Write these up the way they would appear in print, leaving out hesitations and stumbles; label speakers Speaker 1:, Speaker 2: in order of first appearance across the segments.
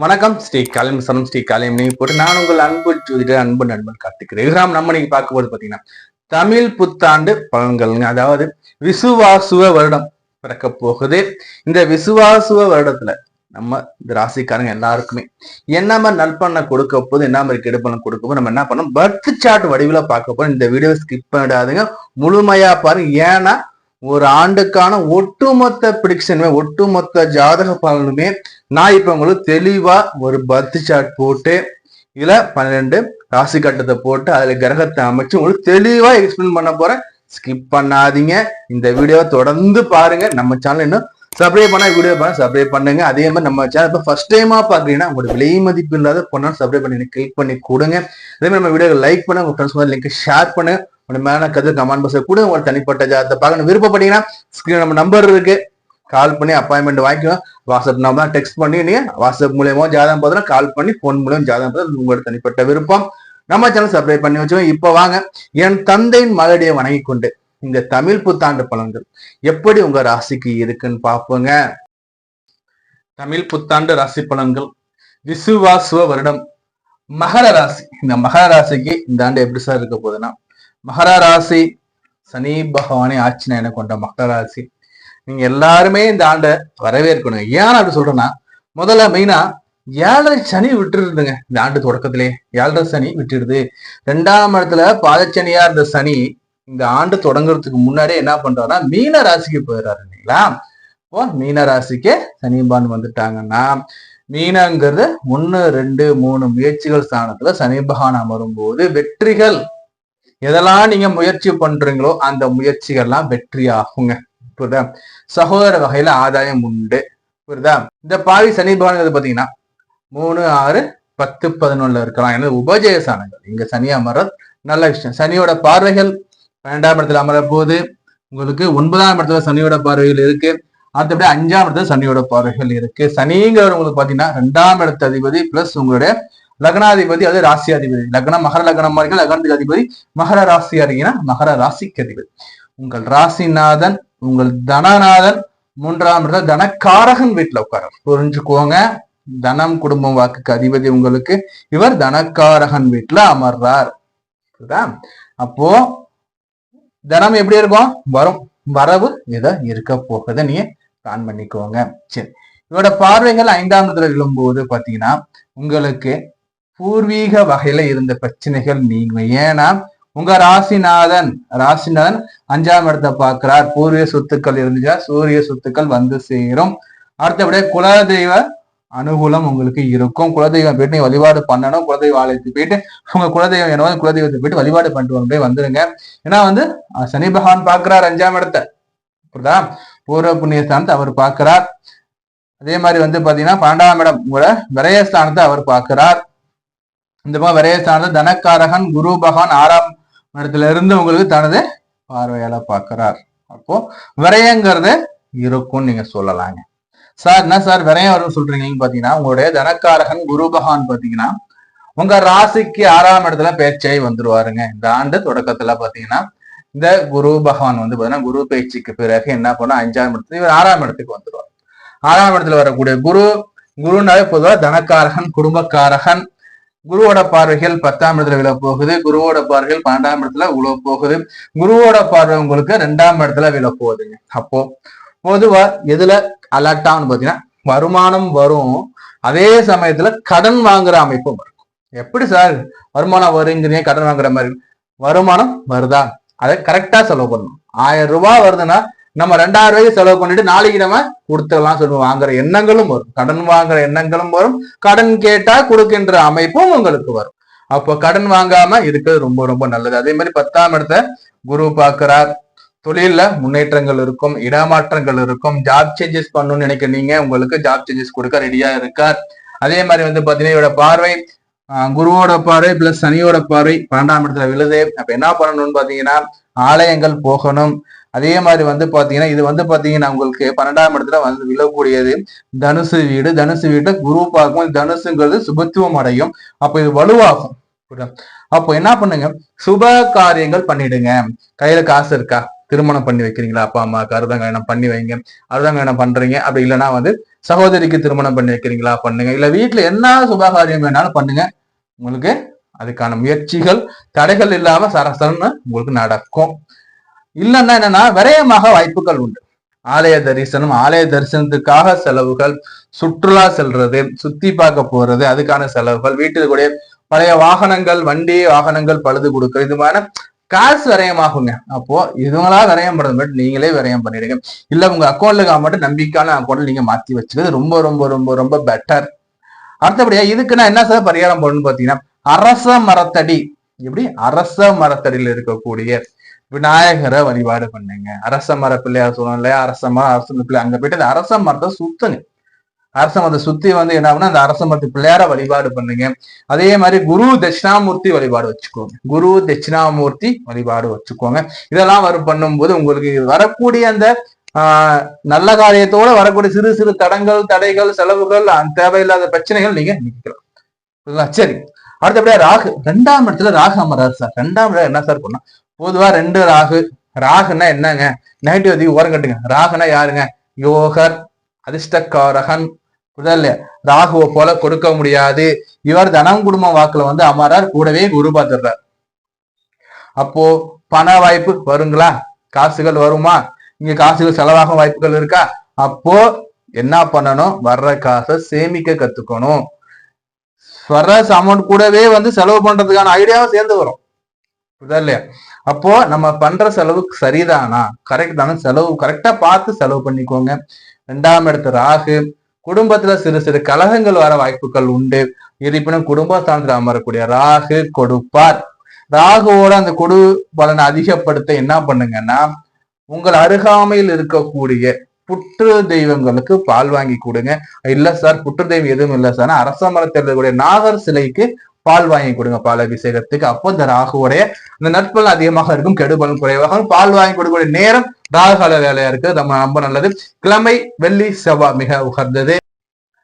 Speaker 1: வணக்கம் ஸ்ரீ காலிம் சனம் ஸ்ரீ காலிம் நீங்க போட்டு நான் உங்கள் அன்பு ஜோதிடர் அன்பு நண்பன் கார்த்திக் நம்ம நீங்க பார்க்க போது பாத்தீங்கன்னா தமிழ் புத்தாண்டு பலன்கள்ங்க. அதாவது விசுவாசுவ வருடம் பிறக்க போகுது. இந்த விசுவாசுவ வருடத்துல நம்ம இந்த ராசிக்காரங்க எல்லாருக்குமே என்ன மாதிரி நற்பண்ண கொடுக்க போது, என்ன மாதிரி கெடுப்பணம் கொடுக்க போது, நம்ம என்ன பண்ணோம் பர்த் சார்ட் வடிவில பார்க்க போறோம். இந்த வீடியோ ஸ்கிப் பண்ணிடாதுங்க, முழுமையா பாருங்க. ஏன்னா ஒரு ஆண்டுக்கான ஒட்டுமொத்த பிரிடிக்ஷனுமே, ஒட்டுமொத்த ஜாதக பலனுமே நான் இப்ப உங்களுக்கு தெளிவா ஒரு பர்த் சார்ட் போட்டு இதுல 12 ராசி கட்டத்தை போட்டு அதுல கிரகத்தை அமைச்சு உங்களுக்கு தெளிவா எக்ஸ்பிளைன் பண்ண போறேன். ஸ்கிப் பண்ணாதீங்க, இந்த வீடியோவை தொடர்ந்து பாருங்க. நம்ம சேனல் இன்னும் சப்ஸ்கிரைப் பண்ணா வீடியோ பண்ண சப்ஸ்கிரைப் பண்ணுங்க. அதே மாதிரி நம்ம சேனல் இப்போ ஃபர்ஸ்ட் டைமா பாக்குறீங்கன்னா உங்களோட விலை மதிப்பு இல்லாத பொண்ணாலும் சப்ஸ்கிரைப் பண்ணி கிளிக் பண்ணி கொடுங்க. அதே மாதிரி நம்ம வீடியோ லைக் பண்ணுங்க, உங்க ஃப்ரெண்ட்ஸ் லிங்க் ஷேர் பண்ணுங்க. மேலான கருத்து கமெண்ட் பாக்ஸ்ல கூட உங்களோட தனிப்பட்ட ஜாதகத்தை பார்க்கணும் விருப்பப்பட்டீங்கன்னா ஸ்கிரீன் நம்ம நம்பர் இருக்கு, கால் பண்ணி அப்பாயின்மெண்ட் வாங்கிக்கலாம். வாட்ஸ்அப் நம்பர் டெக்ஸ்ட் பண்ணி நீங்க வாட்ஸ்அப் மூலியமா ஜாதகம் பார்த்தா கால் பண்ணி போன் மூலியம் ஜாதகம் பார்த்தா உங்களோட தனிப்பட்ட விருப்பம். நம்ம சேனல் சப்ஸ்கிரைப் பண்ணி வச்சுக்கோங்க. இப்ப வாங்க, என் தந்தையின் மகளியை வணங்கி கொண்டு இந்த தமிழ் புத்தாண்டு பலன்கள் எப்படி உங்க ராசிக்கு இருக்குன்னு பார்ப்போங்க. தமிழ் புத்தாண்டு ராசி பலன்கள் விசுவாசுவ வருடம் மகர ராசி. இந்த மகர ராசிக்கு இந்த ஆண்டு எப்படி சார் இருக்க போகுதுன்னா, மகர ராசி சனி பகவானை ஆட்சியனை கொண்ட மகர ராசி. நீங்க எல்லாருமே இந்த ஆண்டை வரவேற்கணும். ஏன் அப்படி சொல்றேன்னா, முதல்ல மெயினா 7.5 சனி விட்டுருதுங்க. இந்த ஆண்டு தொடக்கத்திலே 7.5 சனி விட்டுருது. 2ஆம் இடத்துல பாதச்சனியா இருந்த சனி இந்த ஆண்டு தொடங்குறதுக்கு முன்னாடியே என்ன பண்றாருன்னா மீன ராசிக்கு போயிடுறாரு இல்லைங்களா. இப்போ மீன ராசிக்கு சனிபான் வந்துட்டாங்கன்னா, மீனங்கிறது 1, 2, 3 முயற்சிகள் ஸ்தானத்துல சனி பகவான் அமரும் போது வெற்றிகள் எதெல்லாம் நீங்க முயற்சி பண்றீங்களோ அந்த முயற்சிகள்லாம் வெற்றி ஆகுங்க. புரியுதா? சகோதர வகையில ஆதாயம் உண்டு. புரியுதா? இந்த பாவி சனி பகவான் பாத்தீங்கன்னா 3, 6, 10, 11 இருக்கலாம். ஏன்னா உபஜய ஸ்தானங்கள் இங்க சனி அமர்றது நல்ல விஷயம். சனியோட பார்வைகள் 12ஆம் இடத்துல அமர போது உங்களுக்கு 9ஆம் இடத்துல சனியோட பார்வைகள் இருக்கு. அடுத்தபடி 5ஆம் இடத்துல சனியோட பார்வைகள் இருக்கு. சனிங்கிறவர் உங்களுக்கு பாத்தீங்கன்னா 2ஆம் இடத்து அதிபதி பிளஸ் உங்களுடைய லக்னாதிபதி, அது ராசியாதிபதி. லக்னம் மகர லக்னம் மாதிரி லக்னத்துக்கு அதிபதி, மகர ராசி அறிஞனா மகர ராசிக்கு அதிபதி. உங்கள் ராசிநாதன் உங்கள் தனநாதன் 3ஆம் இடத்துல தனக்காரகன் வீட்டுல உட்கார புரிஞ்சுக்கோங்க. தனம் குடும்பம் வாக்குக்கு அதிபதி உங்களுக்கு, இவர் தனக்காரகன் வீட்டுல அமர்றார். அப்போ தனம் எப்படி இருக்கும், வரும் வரவு இதை இருக்க போகுது, நீங்க பிளான் பண்ணிக்கோங்க. சரி, இவரோட பார்வைகள் 5ஆம் இடத்துல விழும்போது பாத்தீங்கன்னா உங்களுக்கு பூர்வீக வகையில இருந்த பிரச்சனைகள் நீங்கும். ஏன்னா உங்க ராசிநாதன் 5ஆம் இடத்தை பார்க்கிறார். பூர்வீக சொத்துக்கள் இருந்துச்சா சூரிய சொத்துக்கள் வந்து சேரும். அடுத்தபடியே குலதெய்வ அனுகூலம் உங்களுக்கு இருக்கும். குலதெய்வம் போயிட்டு நீங்க வழிபாடு பண்ணணும். குலதெய்வ ஆலயத்துக்கு போயிட்டு உங்க குலதெய்வம் என்னவோ குலதெய்வத்துக்கு போயிட்டு வழிபாடு பண்ணிட்டு வந்துருங்க. ஏன்னா சனி பகவான் பார்க்கிறார் 5ஆம் இடத்தை. புரியுதா? பூர்வ புண்ணியஸ்தானத்தை அவர் பார்க்கிறார். அதே மாதிரி பாத்தீங்கன்னா 12ஆம் இடம் உங்களோட விரயஸ்தானத்தை அவர் பார்க்கிறார். இந்த பக்கம் விரயஸ்தானத்தை தனக்காரகன் குரு பகவான் 6ஆம் இடத்துல இருந்து உங்களுக்கு தனது பார்வையால பார்க்கிறார். அப்போ விரயங்கிறது இருக்கும்னு நீங்க சொல்லலாங்க. சார் என்ன சார் விரயம் வரும் சொல்றீங்கன்னு பாத்தீங்கன்னா, உங்களுடைய தனக்காரகன் குரு பகவான் பாத்தீங்கன்னா உங்க ராசிக்கு 6ஆம் இடத்துல பேச்சாய் வந்துருவாருங்க. இந்த ஆண்டு தொடக்கத்துல பாத்தீங்கன்னா இந்த குரு பகவான் பாத்தீங்கன்னா குரு பேச்சுக்கு பிறகு என்ன பண்ணா 5ஆம் இடத்துல இவர் 6ஆம் இடத்துக்கு வந்துருவார். 6ஆம் இடத்துல வரக்கூடிய குருனாவே பொதுவாக தனக்காரகன் குடும்பக்காரகன். குருவோட பார்வைகள் 10ஆம் இடத்துல விழ போகுது. குருவோட பார்வைகள் 12ஆம் இடத்துல விழ போகுது. குருவோட பார்வை உங்களுக்கு 2ஆம் இடத்துல விழ போகுதுங்க. அப்போ பொதுவா எதுல அலர்ட்டான்னு பாத்தீங்கன்னா வருமானம் வரும், அதே சமயத்துல கடன் வாங்குற அமைப்பும் வரும். எப்படி சார் வருமானம் வருங்கிறீங்க, கடன் வாங்குற மாதிரி? வருமானம் வருதா, அதை கரெக்டா செலவு பண்ணணும். 1000 ரூபாய் வருதுன்னா நம்ம 2000 ரூபாய்க்கு செலவு பண்ணிட்டு நாளைக்கு நம்ம கொடுத்துடலாம் சொல்லுவோம். வாங்குற எண்ணங்களும் வரும், கடன் வாங்குற எண்ணங்களும் வரும், கடன் கேட்டா கொடுக்கின்ற அமைப்பும் உங்களுக்கு வரும். அப்போ கடன் வாங்காம இருக்கிறது ரொம்ப ரொம்ப நல்லது. அதே மாதிரி 10ஆம் இடத்தை குரு பார்க்கிறார். தொழில முன்னேற்றங்கள் இருக்கும், இடமாற்றங்கள் இருக்கும். ஜாப் சேஞ்சஸ் பண்ணணும்னு நினைக்கிறீங்க, உங்களுக்கு ஜாப் சேஞ்சஸ் கொடுக்க ரெடியா இருக்கார். அதே மாதிரி பாத்தீங்கன்னா இவரோட பார்வை குருவோட பார்வை பிளஸ் சனியோட பார்வை 12ஆம் இடத்துல விழுது. அப்ப என்ன பண்ணணும்னு பாத்தீங்கன்னா ஆலயங்கள் போகணும். அதே மாதிரி பாத்தீங்கன்னா இது பாத்தீங்கன்னா உங்களுக்கு 12ஆம் இடத்துல விழக்கூடியது தனுசு வீடு. தனுசு வீட்டுல குரு பார்க்கும். தனுசுங்கிறது சுபத்துவம் அடையும். அப்ப இது வலுவாகும். அப்போ என்ன பண்ணுங்க, சுப காரியங்கள் பண்ணிடுங்க. கையில காசு இருக்கா, திருமணம் பண்ணி வைக்கிறீங்களா, அப்பா அம்மா அறுபதாம் பண்ணி வைங்க. அறுபதாம் பண்றீங்க, அப்படி இல்லைன்னா வந்து சகோதரிக்கு திருமணம் பண்ணி வைக்கிறீங்களா பண்ணுங்க. இல்ல வீட்டுல என்ன சுபகாரியம் வேணாலும் பண்ணுங்க, உங்களுக்கு அதுக்கான முயற்சிகள் தடைகள் இல்லாம சரசரன்னு உங்களுக்கு நடக்கும். இல்லைன்னா என்னன்னா விரயமாக வாய்ப்புகள் உண்டு. ஆலய தரிசனம், ஆலய தரிசனத்துக்காக செலவுகள், சுற்றுலா செல்றது, சுத்தி பார்க்க போறது, அதுக்கான செலவுகள், வீட்டில் கூட பழைய வாகனங்கள், வண்டி வாகனங்கள் பழுது கொடுக்குறது, இது மாதிரி காசு விரயமாகுங்க. அப்போ இதுங்களா விரயம் பண்றது மட்டும் நீங்களே விரயம் பண்ணிடுங்க. இல்ல உங்க அக்கௌண்ட்ல மட்டும் நம்பிக்கையான அக்கௌண்ட்ல நீங்க மாத்தி வச்சுக்கிறது ரொம்ப ரொம்ப ரொம்ப ரொம்ப பெட்டர். அடுத்தபடியா இதுக்கு நான் என்ன சார் பரிகாரம் பண்ணணும்னு பாத்தீங்கன்னா, அரச மரத்தடி, எப்படி அரச மரத்தடியில் இருக்கக்கூடிய விநாயகரை வழிபாடு பண்ணுங்க. அரச மர பிள்ளையார் சொல்லணும் இல்லையா, அரச மரம் அரச பிள்ளை, அங்க போயிட்டு அந்த அரச மரத்தை சுத்துங்க. அரச மரத்தை சுத்தி வந்து என்ன ஆகுனா அந்த அரச மரத்து பிள்ளையார வழிபாடு பண்ணுங்க. அதே மாதிரி குரு தட்சிணாமூர்த்தி வழிபாடு வச்சுக்கோங்க. குரு தட்சிணாமூர்த்தி வழிபாடு வச்சுக்கோங்க. இதெல்லாம் பண்ணும்போது உங்களுக்கு வரக்கூடிய அந்த நல்ல காரியத்தோட வரக்கூடிய சிறு சிறு தடைகள், செலவுகள், தேவையில்லாத பிரச்சனைகள் நீங்க நீக்கலாம். சரி, அடுத்தபடியா ராகு. 2ஆம் இடத்துல ராகு அமராரு சார். 2ஆம் இடம் என்ன சார் பண்ணா, பொதுவா 2 ராகு. ராகுன்னா என்னங்க, நெகட்டிவ் ஓரம் கட்டுங்க. ராகுனா யாருங்க, யோகர், அதிர்ஷ்டக்காரகன். புரியல, ராகுவை போல கொடுக்க முடியாது. இவர் தனம் குடும்ப வாக்குல வந்து அமரார், கூடவே குரு பார்த்துடுறார். அப்போ பண வாய்ப்பு வருங்களா, காசுகள் வருமா, இங்க காசுகள் செலவாகும் வாய்ப்புகள் இருக்கா? அப்போ என்ன பண்ணணும், வர்ற காசை சேமிக்க கத்துக்கணும். வர்ற அமௌண்ட் கூடவே வந்து செலவு பண்றதுக்கான ஐடியாவும் சேர்ந்து வரும். புரியுதா இல்லையா? அப்போ நம்ம பண்ற செலவுக்கு சரிதானா, கரெக்ட் தானே, செலவு கரெக்டா பார்த்து செலவு பண்ணிக்கோங்க. 2ஆம் இடத்து ராகு. குடும்பத்துல சிறு சிறு கலகங்கள் வர வாய்ப்புகள் உண்டு. இருப்பினும் குடும்பஸ்தானத்துல அமரக்கூடிய ராகு கொடுப்பார். ராகுவோட அந்த கொடு பலனை அதிகப்படுத்த என்ன பண்ணுங்கன்னா, உங்கள் அருகாமையில் இருக்கக்கூடிய புற்று தெய்வங்களுக்கு பால் வாங்கி கொடுங்க. இல்ல சார் புற்று தெய்வம் எதுவும் இல்லை சார், அரச மரத்தில் இருக்கக்கூடிய நாகர் சிலைக்கு பால் வாங்கி கொடுங்க பால் அபிஷேகத்துக்கு. அப்போ இந்த ராகுவோடைய இந்த நட்பலன் அதிகமாக இருக்கும், கெடுபலன் குறைவாக. பால் வாங்கி கொடுக்கக்கூடிய நேரம் ராகுகால வேலையா இருக்கு, நம்ம ரொம்ப நல்லது. கிழமை வெள்ளி செவ்வாய் மிக உகந்தது.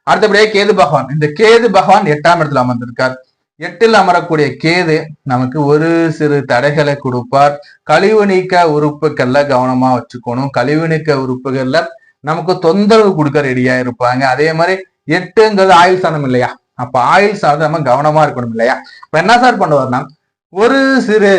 Speaker 1: அடுத்தபடியே கேது பகவான். இந்த கேது பகவான் 8ஆம் இடத்துல அமர்ந்திருக்கார். 8ல் அமரக்கூடிய கேது நமக்கு ஒரு சிறு தடைகளை கொடுப்பார். கழிவு நீக்க உறுப்புகள்ல கவனமா வச்சுக்கணும். கழிவு நீக்க உறுப்புகள்ல நமக்கு தொந்தரவு கொடுக்க ரெடியா இருப்பாங்க. அதே மாதிரி 8ங்கிறது ஆயுள் ஸ்தானம் இல்லையா, அப்ப ஆயுள் ஸ்தானத்தை நம்ம கவனமா இருக்கணும் இல்லையா. இப்ப என்ன சார் பண்ணுவார்னா, ஒரு சிறு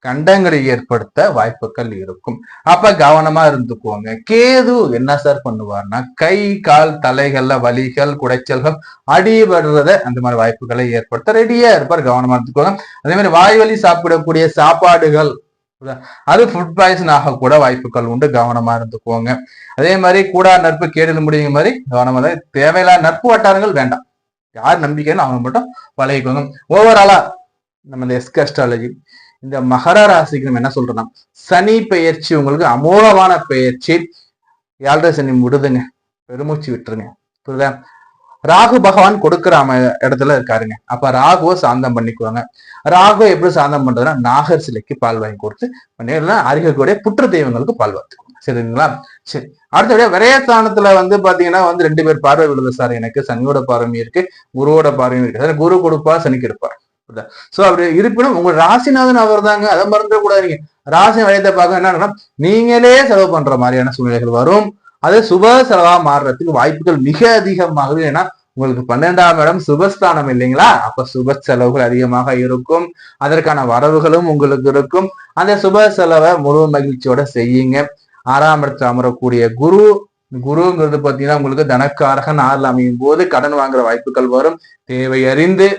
Speaker 1: கண்டங்களை ஏற்படுத்த வாய்ப்புகள் இருக்கும். அப்ப கவனமா இருந்துக்குவாங்க. கேது என்ன சார் பண்ணுவார்னா, கை கால் தலைகள்ல வலிகள், குடைச்சல்கள், அடிபடுறத அந்த மாதிரி வாய்ப்புகளை ஏற்படுத்த ரெடியா இருப்பார், கவனமா இருந்துக்குவாங்க. அதே மாதிரி வாய்வழி சாப்பிடக்கூடிய சாப்பாடுகள் அது ஃபுட் பாய்சன் ஆக கூட வாய்ப்புகள் உண்டு, கவனமா இருந்துக்குவாங்க. அதே மாதிரி கூடா நட்பு கேடுல முடியுங்க மாதிரி கவனமா தான். தேவையில்லாத நட்பு வட்டாரங்கள் வேண்டாம். யார் நம்பிக்கைன்னு அவங்க மட்டும் பழகிக்கோங்க. ஓவராலா நம்ம இந்த எஸ்கே அஸ்ட்ராலஜி இந்த மகர ராசிக்கு நம்ம என்ன சொல்றோம்னா, சனி பெயர்ச்சி உங்களுக்கு அமோகமான பெயர்ச்சி. 7.5 சனி விடுதுங்க, பெருமூச்சு விட்டுருங்க. புரியுதா? ராகு பகவான் கொடுக்குற இடத்துல இருக்காருங்க. அப்ப ராகுவை சாந்தம் பண்ணிக்குவாங்க. ராகுவை எப்படி சாந்தம் பண்றதுன்னா, நாகர் சிலைக்கு பால் வாங்கி கொடுத்து அருகக்கூடிய புற்று தெய்வங்களுக்கு பால் வாத்துக்கோங்க. சரிங்களா? சரி, அடுத்தபடியா விரயஸ்தானத்துல வந்து பாத்தீங்கன்னா வந்து 2 பேர் பார்வை விழுது சார். எனக்கு சனியோட பார்வையும் இருக்கு, குருவோட பார்வையும் இருக்கு. குரு கொடுப்பார், சனி கெடுப்பார். சோ அப்படி இருப்பினும் உங்க ராசிநாதன் அவர் தாங்க, அதை மறந்துட கூடாதுங்க. ராசி வயத்தை பார்க்க என்ன, நீங்களே செலவு பண்ற மாதிரியான சூழ்நிலைகள் வரும். அது சுப செலவா மாறுறதுக்கு வாய்ப்புகள் மிக அதிகமாகுது. ஏன்னா உங்களுக்கு 12ஆம் இடம் சுபஸ்தானம் இல்லைங்களா, அப்ப சுப செலவுகள் அதிகமாக இருக்கும். அதற்கான வரவுகளும் உங்களுக்கு இருக்கும். அந்த சுப செலவை முழு மகிழ்ச்சியோட செய்யுங்க. 6ஆம் இடத்துல அமரக்கூடிய குருங்கிறது பாத்தீங்கன்னா உங்களுக்கு தனக்காரகன் 6ல் அமையும் போது கடன் வாங்குற வாய்ப்புகள் வரும். தேவை அறிந்து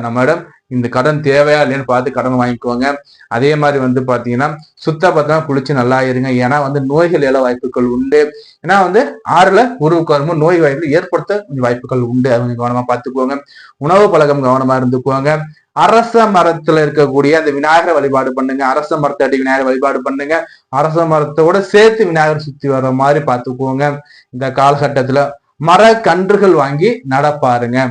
Speaker 1: நம்மிடம் இந்த கடன் தேவையா இல்லைன்னு பார்த்து கடன் வாங்கிக்குவாங்க. அதே மாதிரி வந்து பாத்தீங்கன்னா சுத்த பத்தமா குளிச்சு நல்லா இருங்க. ஏன்னா வந்து நோய்கள் எல்லாம் வாய்ப்புகள் உண்டு. ஏன்னா வந்து 6ல் குருவுக்கு வரும்போது நோய் வாய்ப்புகள் ஏற்படுத்த கொஞ்சம் வாய்ப்புகள் உண்டு, அது கவனமா பார்த்துக்குவாங்க. உணவு பழக்கம் கவனமா இருந்துக்குவாங்க. அரச மரத்துல இருக்கக்கூடிய அந்த விநாயகரை வழிபாடு பண்ணுங்க. அரச மரத்தடி விநாயகர் வழிபாடு பண்ணுங்க. அரச மரத்தோட சேர்த்து விநாயகர் சுத்தி வர்ற மாதிரி பார்த்துக்குவோங்க. இந்த காலகட்டத்துல மரக்கன்றுகள் வாங்கி நடப்பாருங்க.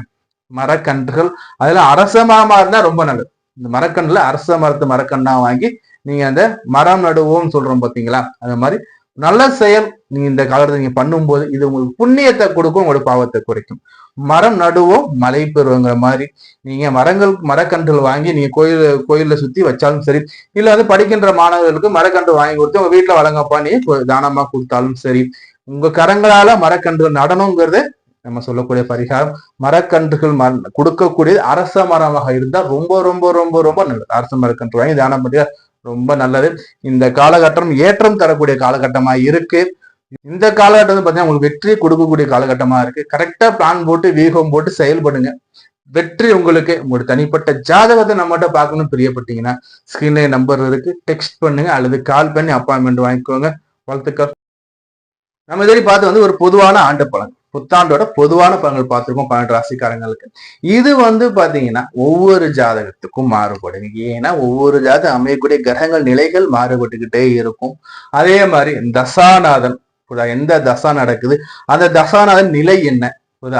Speaker 1: மரக்கன்றுகள் அதுல அரச மரமா இருந்தா ரொம்ப நல்லது. இந்த மரக்கன்றுல அரச மரத்து மரக்கண்ணா வாங்கி நீங்க அந்த மரம் நடுவோம்னு சொல்றோம் பாத்தீங்களா, அந்த மாதிரி நல்ல செயல் நீங்க இந்த காலத்துல நீங்க பண்ணும்போது இது உங்களுக்கு புண்ணியத்தை கொடுக்கும், உங்களோட பாவத்தை குறைக்கும். மரம் நடுவோம் மழை பெறுவோங்கிற மாதிரி நீங்க மரக்கன்றுகள் வாங்கி நீங்க கோயில சுத்தி வச்சாலும் சரி, இல்ல வந்து படிக்கின்ற மாணவர்களுக்கு மரக்கன்று வாங்கி கொடுத்து உங்க வீட்டுல வழங்கப்பா நீ தானமா கொடுத்தாலும் சரி, உங்க கரங்களால மரக்கன்றுகள் நடணுங்கிறது நம்ம சொல்லக்கூடிய பரிகாரம். மரக்கன்றுகள் கொடுக்கக்கூடியது அரச மரமாக இருந்தா ரொம்ப ரொம்ப ரொம்ப ரொம்ப நல்லது. அரச மரக்கன்று வாங்கி தானம் பண்ணி ரொம்ப நல்லது. இந்த காலகட்டம் ஏற்றம் தரக்கூடிய காலகட்டமா இருக்கு. இந்த காலகட்டம் பார்த்தீங்கன்னா உங்களுக்கு வெற்றி கொடுக்கக்கூடிய காலகட்டமா இருக்கு. கரெக்டா பிளான் போட்டு வீகம் போட்டு செயல்படுங்க. வெற்றி உங்களுக்கு. உங்களோட தனிப்பட்ட ஜாதகத்தை நம்மகிட்ட பார்க்கணும்னு பிரியப்பட்டீங்கன்னா ஸ்கிரீன்ல நம்பர் இருக்கு, டெக்ஸ்ட் பண்ணுங்க அல்லது கால் பண்ணி அப்பாயின்மெண்ட் வாங்கிக்கோங்க. வாழ்த்துக்கள். நம்ம இதே பார்த்து வந்து ஒரு பொதுவான ஆண்டு பலன், புத்தாண்டோட பொதுவான பலன்கள் பார்த்திருக்கோம் 12 ராசிக்காரங்களுக்கு. இது வந்து பாத்தீங்கன்னா ஒவ்வொரு ஜாதகத்துக்கும் மாறுபடும். ஏன்னா ஒவ்வொரு ஜாதகம் அமையக்கூடிய கிரகங்கள் நிலைகள் மாறுபட்டுக்கிட்டே இருக்கும். அதே மாதிரி தசாநாதன் எந்த தசா நடக்குது, அந்த தசாநாதன் நிலை என்ன,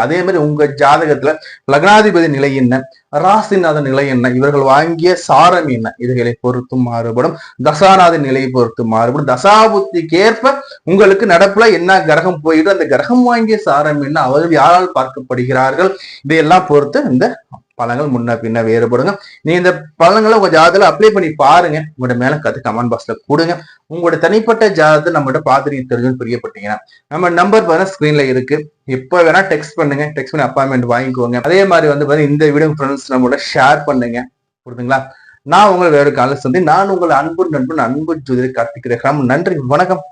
Speaker 1: அதே மாதிரி உங்க ஜாதகத்துல லக்னாதிபதி நிலை என்ன, ராசிநாதன் நிலை என்ன, இவர்கள் வாங்கிய சாரம் என்ன, இதுகளை பொறுத்து மாறுபடும். தசாநாத நிலையை பொறுத்து மாறுபடும். தசாபுத்திக்கு ஏற்ப உங்களுக்கு நடப்புல என்ன கிரகம் போயிட்டு அந்த கிரகம் வாங்கிய சாரம் என்ன, அவர்கள் யாரால் பார்க்கப்படுகிறார்கள், இதையெல்லாம் பொறுத்து இந்த பலன்கள் முன்ன பின்ன வேறுபடுங்க. நீ இந்த பலன்களை உங்க ஜாதகத்துல அப்ளை பண்ணி பாருங்க. உங்களோட மேல கத்து கமெண்ட் பாக்ஸ்ல கொடுங்க. உங்களோட தனிப்பட்ட ஜாதகத்தை நம்மகிட்ட பார்த்து தெரிஞ்சுன்னு பிரியப்பட்டீங்கன்னா நம்ம நம்பர் பாருங்க ஸ்கிரீன்ல இருக்கு. எப்ப வேணா டெக்ஸ்ட் பண்ணுங்க, டெக்ஸ்ட் பண்ணி அப்பாயின்மெண்ட் வாங்கிக்கோங்க. அதே மாதிரி வந்து பாருங்க இந்த வீடியோ ஃப்ரெண்ட்ஸ் நம்மளோட ஷேர் பண்ணுங்க. புரியுதுங்களா? நான் உங்களை வேற காலையில் சந்தி. நான் உங்கள் அன்பு நண்பன் அன்பு ஜோதிடர் கார்த்திக் ரேகாம். நன்றி, வணக்கம்.